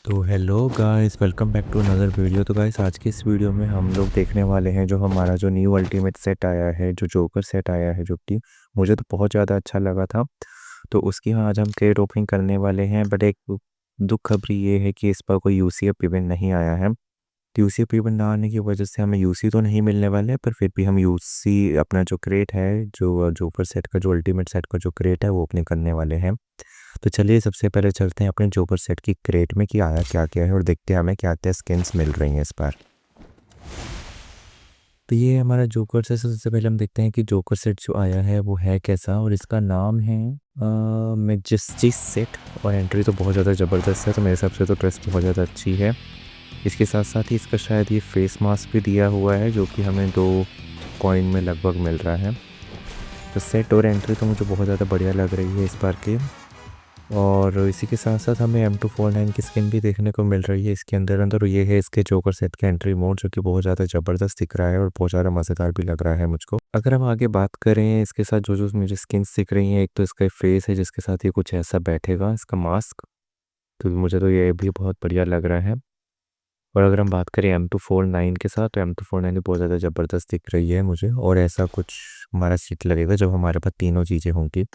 तो hello guys, welcome back to another video. तो guys, आज की इस वीडियो में हम लोग देखने वाले हैं जो हमारा जो न्यू अल्टीमेट सेट आया है, जो जोकर सेट आया है, जो कि मुझे तो बहुत ज़्यादा अच्छा लगा था। तो उसकी आज हम क्रेट ओपनिंग करने वाले हैं। बट एक दुख खबरी ये है कि इस पर कोई यूसीएफ इवेंट नहीं आया है। तो यूसीएफ इवेंट ना आने की वजह से हमें यूसी तो नहीं मिलने वाले, पर फिर भी हम यूसी अपना जो क्रेट है, जो जोकर सेट का, जो अल्टीमेट सेट का जो क्रेट है, वो ओपनिंग करने वाले हैं। तो चलिए सबसे पहले चलते हैं अपने जोकर सेट की क्रेट में कि आया क्या क्या है और देखते हैं हमें क्या क्या स्किन्स मिल रही हैं इस बार। तो ये हमारा जोकर सेट। सबसे पहले हम देखते हैं कि जोकर सेट जो आया है वो है कैसा, और इसका नाम है मैजेस्टिक सेट। और एंट्री तो बहुत ज़्यादा ज़बरदस्त है, तो मेरे हिसाब से तो ड्रेस बहुत ज़्यादा अच्छी है। इसके साथ साथ ही इसका शायद ये फेस मास्क भी दिया हुआ है, जो कि हमें 2 कॉइन में लगभग मिल रहा है। तो सेट और एंट्री तो मुझे बहुत ज़्यादा बढ़िया लग रही है इस बार की। और इसी के साथ साथ हमें M249 की स्किन भी देखने को मिल रही है इसके अंदर अंदर। ये है इसके जोकर सेट का एंट्री मोड, जो कि बहुत ज़्यादा ज़बरदस्त दिख रहा है और बहुत ज़्यादा मज़ेदार भी लग रहा है मुझको। अगर हम आगे बात करें इसके साथ जो जो मुझे स्किन्स दिख रही हैं, एक तो इसका फेस है जिसके साथ ये कुछ ऐसा बैठेगा, इसका मास्क। तो मुझे तो ये भी बहुत बढ़िया लग रहा है। और अगर हम बात करें M249 के साथ, तो M249 भी बहुत ज़्यादा ज़बरदस्त दिख रही है मुझे। और ऐसा कुछ हमारा सीट लगेगा जब हमारे पास तीनों चीज़ें होंगी।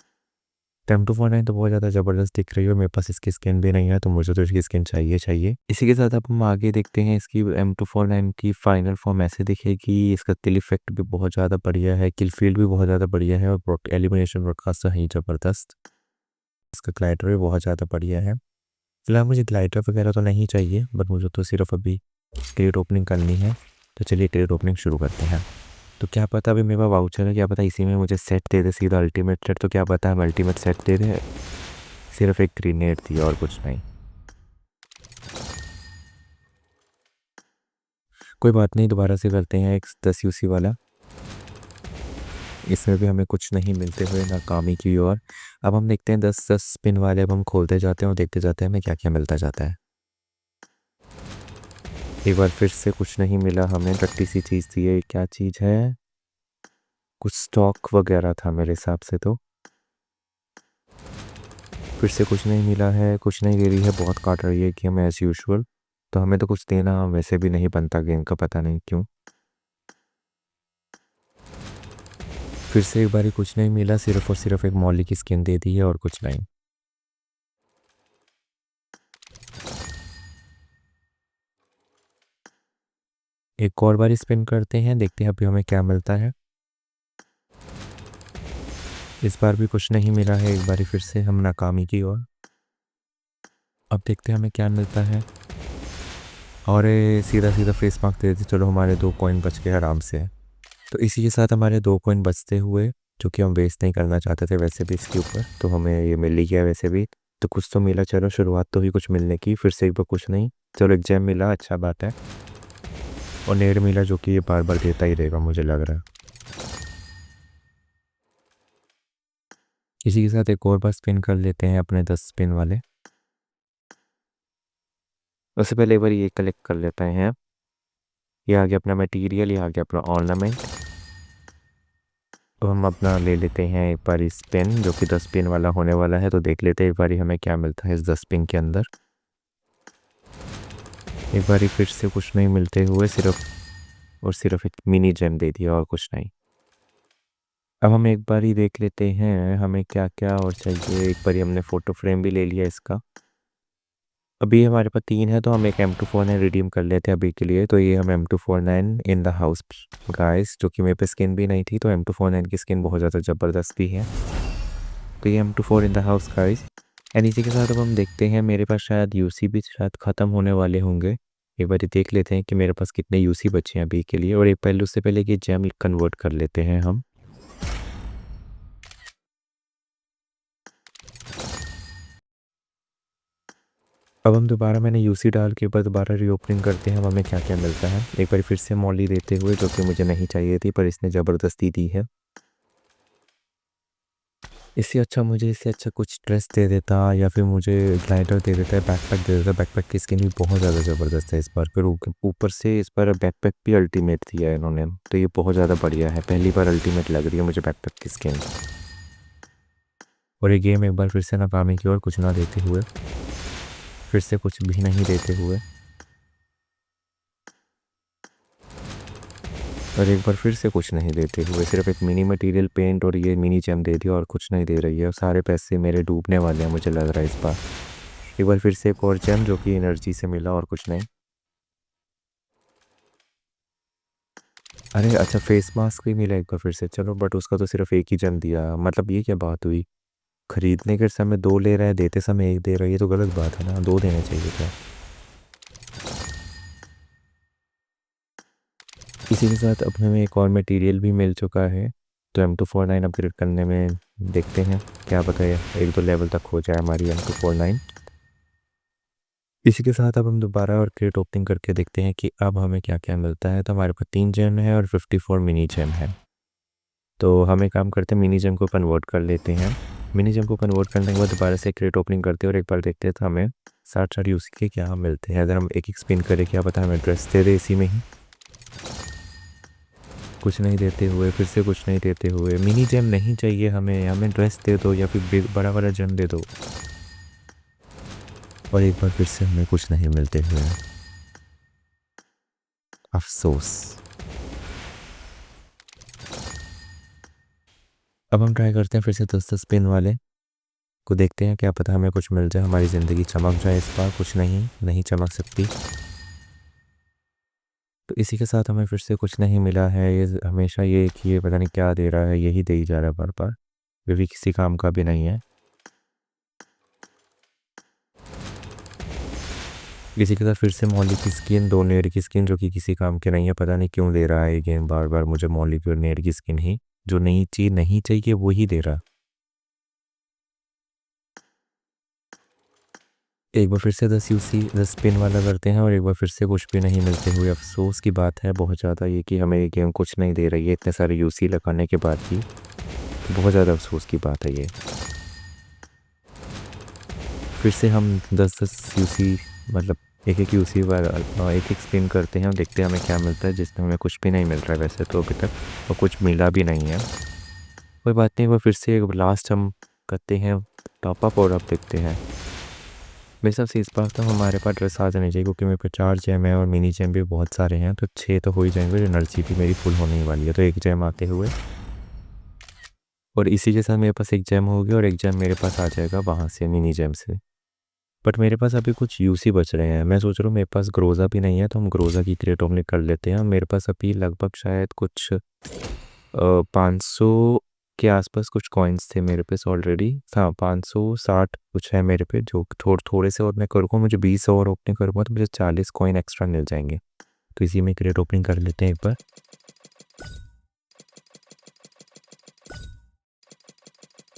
M249 तो बहुत ज़्यादा ज़बरदस्त दिख रही है और मेरे पास इसकी स्किन भी नहीं है, तो मुझे तो इसकी स्किन चाहिए चाहिए। इसी के साथ अब हम आगे देखते हैं। इसकी M249 की फाइनल फॉर्म ऐसे दिखेगी। इसका किल इफेक्ट भी बहुत ज़्यादा बढ़िया है, किल फील्ड भी बहुत ज़्यादा बढ़िया है, और एलिमिनेशन ब्रॉडकास्ट तो है ही ज़बरदस्त। इसका ग्लाइडर भी बहुत ज़्यादा बढ़िया है। फिलहाल मुझे ग्लाइडर वगैरह तो नहीं चाहिए, बट मुझे तो सिर्फ अभी क्रेट ओपनिंग करनी है। तो चलिए क्रेट ओपनिंग शुरू करते हैं। तो क्या पता अभी मेरे पास वाउचर है, क्या पता इसी में मुझे सेट दे दे सीधा अल्टीमेट सेट। तो क्या पता हम अल्टीमेट सेट दे दे, सिर्फ एक ग्रेनेड थी और कुछ नहीं। कोई बात नहीं, दोबारा से करते हैं एक 10 यूसी वाला। इसमें भी हमें कुछ नहीं मिलते हुए नाकामी की ओर। अब हम देखते हैं 10-10 स्पिन वाले। अब हम खोलते जाते हैं और देखते जाते हैं हमें क्या क्या मिलता जाता है। एक बार फिर से कुछ नहीं मिला हमें, टट्टी सी चीज़ थी ये। क्या चीज़ है? कुछ स्टॉक वगैरह था मेरे हिसाब से। तो फिर से कुछ नहीं मिला है, कुछ नहीं दे रही है, बहुत काट रही है कि हमें एज़ यूजुअल। तो हमें तो कुछ देना वैसे भी नहीं बनता गेम का, पता नहीं क्यों। फिर से एक बारी कुछ नहीं मिला, सिर्फ और सिर्फ एक मॉली की स्किन दे दी है और कुछ नहीं। एक और बारी स्पिन करते हैं, देखते हैं अभी हमें क्या मिलता है। इस बार भी कुछ नहीं मिला है, एक बारी फिर से हम नाकामी की ओर। अब देखते हैं हमें क्या मिलता है। और ये सीधा सीधा फेस मार्क दे देते। चलो, हमारे 2 कॉइन बच गए आराम से। तो इसी के साथ हमारे 2 कॉइन बचते हुए, जो कि हम वेस्ट नहीं करना चाहते थे वैसे भी इसके ऊपर, तो हमें ये मिल ही गया वैसे भी। तो कुछ तो मिला, चलो शुरुआत तो हुई कुछ मिलने की। फिर से एक बार कुछ नहीं, चलो एक जेम मिला, अच्छा बात है। और नेड मिला, जो कि ये बार बार देता ही रहेगा मुझे लग रहा है। इसी के साथ एक और बार स्पिन कर लेते हैं अपने 10 स्पिन वाले। उससे पहले एक बार ये कलेक्ट कर लेते हैं। ये आ गया अपना मटेरियल, ये आ गया अपना ऑर्नामेंट। तो हम अपना ले लेते हैं एक बार स्पिन, जो कि 10 स्पिन वाला होने वाला है। तो देख लेते हैं एक बारी हमें क्या मिलता है इस 10 स्पिन के अंदर। एक बारी फिर से कुछ नहीं मिलते हुए, सिर्फ और सिर्फ एक मिनी जेम दे दिया और कुछ नहीं। अब हम एक बारी देख लेते हैं हमें क्या क्या और चाहिए। एक बारी हमने फ़ोटो फ्रेम भी ले लिया इसका। अभी हमारे पास 3 है, तो हम एक M249 रिडीम कर लेते हैं अभी के लिए। तो ये हम M249 in the house guys, जो कि मेरे पे स्किन भी नहीं थी। तो M249 की स्किन बहुत ज़्यादा ज़बरदस्त भी है। तो ये M24 in the house guys. And इसी के साथ अब हम देखते हैं, मेरे पास शायद यूसी भी शायद ख़त्म होने वाले होंगे। एक बार देख लेते हैं कि मेरे पास कितने यूसी बचे हैं अभी के लिए। और एक पहले उससे पहले कि जेम कन्वर्ट कर लेते हैं हम। अब हम दोबारा, मैंने यूसी डाल के ऊपर दोबारा रीओपनिंग करते हैं। अब हमें क्या क्या मिलता है। एक बार फिर से मॉली देते हुए, जो कि मुझे नहीं चाहिए थी पर इसने ज़बरदस्ती दी है। इससे अच्छा कुछ ड्रेस दे देता, या फिर मुझे ग्लाइडर दे देता है, बैकपैक दे देता। बैकपैक की स्किन भी बहुत ज़्यादा ज़बरदस्त है इस बार। फिर ऊपर से इस बार बैकपैक भी अल्टीमेट दिया है इन्होंने, तो ये बहुत ज़्यादा बढ़िया है। पहली बार अल्टीमेट लग रही है मुझे बैकपैक की स्किन। और ये गेम एक बार फिर से नाकामी की ओर कुछ ना देते हुए। फिर से कुछ भी नहीं देते हुए और एक बार फिर से कुछ नहीं देते हुए सिर्फ एक मिनी मटेरियल पेंट और ये मिनी जेम दे दिया और कुछ नहीं दे रही है और सारे पैसे मेरे डूबने वाले हैं मुझे लग रहा है इस बार। एक बार फिर से एक और जेम जो कि एनर्जी से मिला और कुछ नहीं। अरे अच्छा फेस मास्क भी मिला एक बार फिर से, चलो बट उसका तो सिर्फ एक ही जेम दिया, मतलब ये क्या बात हुई। खरीदने के समय दो ले रहा है, देते समय एक दे रहा है, ये तो गलत बात है ना, दो देने चाहिए था। इसी के साथ अब हमें एक और मटेरियल भी मिल चुका है, तो M249 अपग्रेड करने में देखते हैं क्या पता है एक दो लेवल तक हो जाए हमारी M249। इसी के साथ अब हम दोबारा और क्रेट ओपनिंग करके देखते हैं कि अब हमें क्या क्या मिलता है। तो हमारे पास 3 जेम है और 54 मिनी जेम है। तो हम एक काम करते हैं, मिनी जेम को कन्वर्ट कर लेते हैं। मिनी जेम को कन्वर्ट करने के बाद दोबारा से क्रेट ओपनिंग करते हैं और एक बार देखते हैं तो हमें 60 यूसी के क्या मिलते हैं। अगर हम एक एक स्पिन करें क्या पता हमें ड्रेस दे दे इसी में ही। कुछ नहीं देते हुए, फिर से कुछ नहीं देते हुए, मिनी जेम नहीं चाहिए हमें, हमें ड्रेस दे दो या फिर बड़ा वाला जेम दे दो। और एक बार फिर से हमें कुछ नहीं मिलते हुए, अफसोस। अब हम ट्राई करते हैं फिर से 10-10 स्पिन वाले को, देखते हैं क्या पता हमें कुछ मिल जाए, हमारी ज़िंदगी चमक जाए इस बार। कुछ नहीं चमक सकती। तो इसी के साथ हमें फिर से कुछ नहीं मिला है। ये हमेशा ये कि ये पता नहीं क्या दे रहा है, यही दे ही जा रहा है बार बार, वे भी किसी काम का भी नहीं है। इसी के साथ फिर से मौली की स्किन, दो नेर की स्किन जो कि किसी काम के नहीं है, पता नहीं क्यों दे रहा है ये गेम बार बार मुझे मौली की और नेर की स्किन ही, जो नई चीज़ नहीं चाहिए वही दे रहा। एक बार फिर से 10 यूसी 10 स्पिन वाला करते हैं और एक बार फिर से कुछ भी नहीं मिलते हुए। अफसोस की बात है बहुत ज़्यादा ये कि हमें ये गेम कुछ नहीं दे रही है इतने सारे यूसी लगाने के बाद भी, तो बहुत ज़्यादा अफसोस की बात है ये। फिर से हम 10-10 यूसी मतलब एक एक यूसी वाला एक एक स्पिन करते हैं और देखते हैं हमें क्या मिलता है, जिसमें हमें कुछ भी नहीं मिल रहा है वैसे तो अभी तक, और कुछ मिला भी नहीं है। कोई बात नहीं, वो फिर से एक लास्ट हम करते हैं टॉप अप और अब देखते हैं। मेरे हिसाब से इस बार तो हमारे पास ड्रेस आ जानी चाहिए क्योंकि मेरे पास 4 जेम है और मिनी जेम भी बहुत सारे हैं, तो 6 तो हो ही जाएंगे। एनर्जी भी मेरी फुल होने वाली है, तो एक जेम आते हुए और इसी के साथ मेरे पास एक जेम होगी और एक जेम मेरे पास आ जाएगा वहाँ से मिनी जेम से। बट मेरे पास अभी कुछ यूसी बच रहे हैं, मैं सोच रहा हूँ मेरे पास ग्रोज़ा भी नहीं है, तो हम ग्रोज़ा की क्रेट ओपनिंग कर लेते हैं। मेरे पास अभी लगभग शायद कुछ 500 के आसपास कुछ कॉइन्स थे मेरे पास ऑलरेडी। हाँ 560 कुछ है मेरे पे, जो थोड़े से और मैं करूँगा, मुझे 20 और ओपनिंग करूँगा तो मुझे 40 कॉइन एक्स्ट्रा मिल जाएंगे। तो इसी में क्रेट ओपनिंग कर लेते हैं एक बार।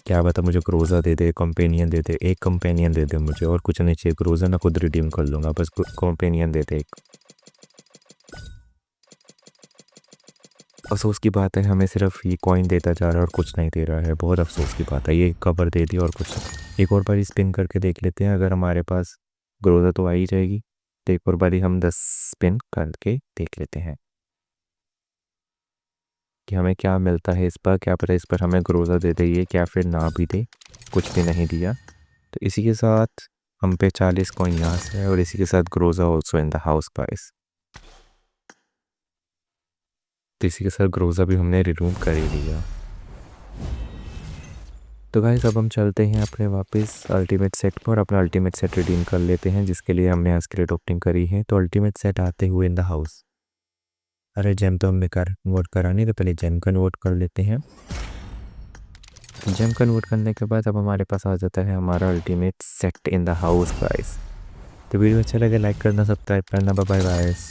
क्या बता मुझे ग्रोज़ा दे दे, कंपेनियन दे दे, एक कंपेनियन दे दे मुझे, और कुछ नहीं चाहिए। ग्रोज़ा ना खुद रिडीम कर लूँगा, बस कंपेनियन दे दे एक। अफसोस की बात है हमें सिर्फ ये कॉइन देता जा रहा है और कुछ नहीं दे रहा है, बहुत अफसोस की बात है। ये कवर दे दी और कुछ। एक और बार स्पिन करके देख लेते हैं, अगर हमारे पास ग्रोज़ा तो आ ही जाएगी। तो एक और बारी हम 10 स्पिन करके देख लेते हैं कि हमें क्या मिलता है इस पर। क्या पता इस पर हमें ग्रोज़ा दे दे ये, क्या फिर ना भी दे, कुछ भी नहीं दिया। तो इसी के साथ हम पे 40 कॉइन यहाँ से है और इसी के साथ Groza also in the house price. तो इसी के साथ ग्रोज़ा भी हमने रिमूव कर ही लिया। तो गाइस अब हम चलते हैं अपने वापस अल्टीमेट सेट पर, अपना अल्टीमेट सेट रिडीम कर लेते हैं जिसके लिए हमने यहाँ स्क्रेट ओपनिंग करी है। तो अल्टीमेट सेट आते हुए इन द हाउस। अरे जेम तो हमें कन्वर्ट करानी, तो पहले जेम कन्वर्ट कर लेते हैं। जेम कन्वर्ट करने के बाद अब हमारे पास आ जाता है हमारा ultimate set in the house guys. तो वीडियो अच्छा लगे लाइक करना, सब्सक्राइब करना। Bye bye guys.